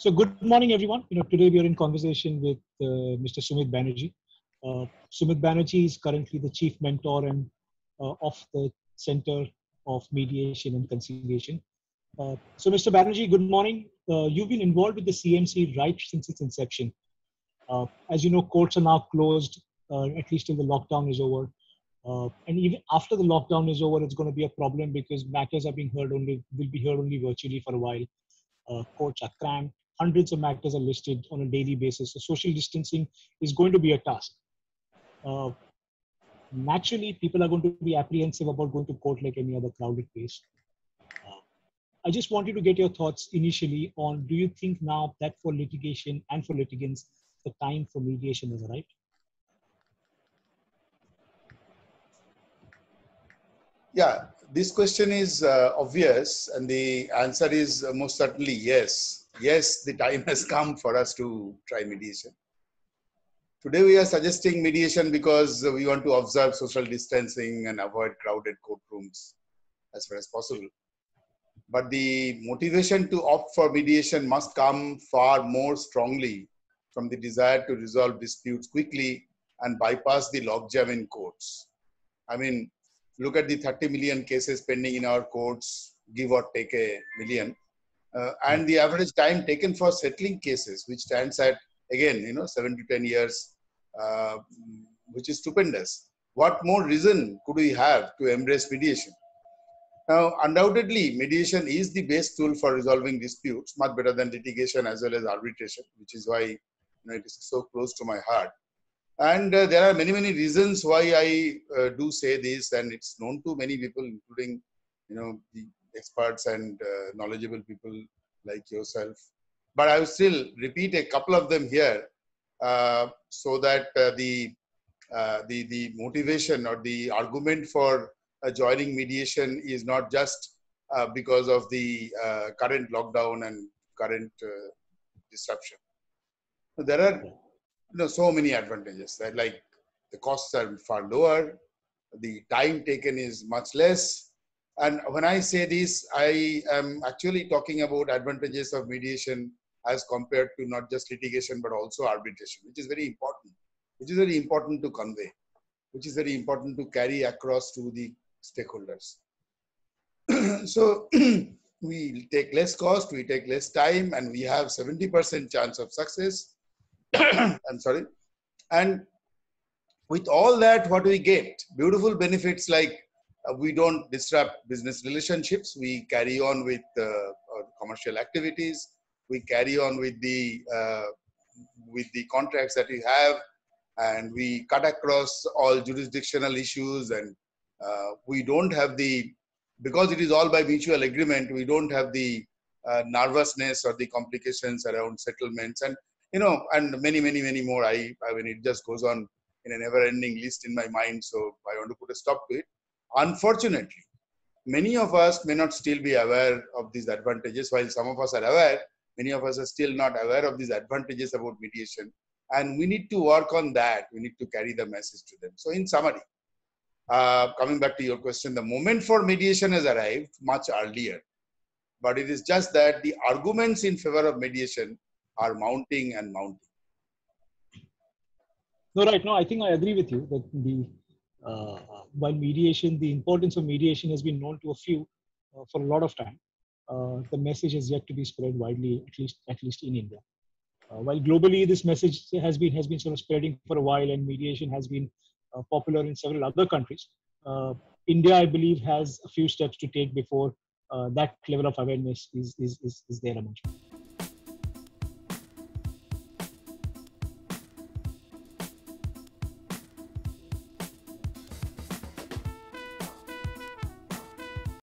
So good morning, everyone. Today we are in conversation with Mr. Sumit Banerjee. Sumit Banerjee is currently the chief mentor and of the Center of Mediation and Conciliation. So, Mr. Banerjee, good morning. You've been involved with the CMC right since its inception. As you know, courts are now closed, at least till the lockdown is over. And even after the lockdown is over, it's going to be a problem because matters are will be heard only virtually for a while. Courts are cramped. Hundreds of matters are listed on a daily basis. So social distancing is going to be a task. Naturally, people are going to be apprehensive about going to court like any other crowded place. I just wanted to get your thoughts initially on, do you think now that for litigation and for litigants, the time for mediation has arrived? Yeah, this question is obvious, and the answer is most certainly yes. Yes, the time has come for us to try mediation. Today we are suggesting mediation because we want to observe social distancing and avoid crowded courtrooms as far as possible. But the motivation to opt for mediation must come far more strongly from the desire to resolve disputes quickly and bypass the logjam in courts. I mean, look at the 30 million cases pending in our courts, give or take a million. And the average time taken for settling cases, which stands at, again, 7 to 10 years, which is stupendous. What more reason could we have to embrace mediation? Now, undoubtedly, mediation is the best tool for resolving disputes, much better than litigation as well as arbitration, which is why it is so close to my heart. And there are many, many reasons why I do say this, and it's known to many people, including, the experts and knowledgeable people like yourself. But I will still repeat a couple of them here, so that the motivation or the argument for joining mediation is not just because of the current lockdown and current disruption. There are so many advantages, that like the costs are far lower, the time taken is much less. And when I say this, I am actually talking about advantages of mediation as compared to not just litigation, but also arbitration, which is very important to convey, which is very important to carry across to the stakeholders. So we take less cost, we take less time, and we have 70% chance of success. I'm sorry. And with all that, what we get? Beautiful benefits like we don't disrupt business relationships. We carry on with our commercial activities. We carry on with the contracts that we have, and we cut across all jurisdictional issues. And we don't have because it is all by mutual agreement, we don't have the nervousness or the complications around settlements, and and many, many, many more. I mean, it just goes on in a never-ending list in my mind. So I want to put a stop to it. Unfortunately, many of us may not still be aware of these advantages. While some of us are aware, many of us are still not aware of these advantages about mediation. And we need to work on that. We need to carry the message to them. So in summary, coming back to your question, the moment for mediation has arrived much earlier. But it is just that the arguments in favor of mediation are mounting and mounting. No, right. No, I think I agree with you that while mediation, the importance of mediation has been known to a few for a lot of time. The message has yet to be spread widely, at least in India. While globally, this message has been sort of spreading for a while, and mediation has been popular in several other countries. India, I believe, has a few steps to take before that level of awareness is there among you.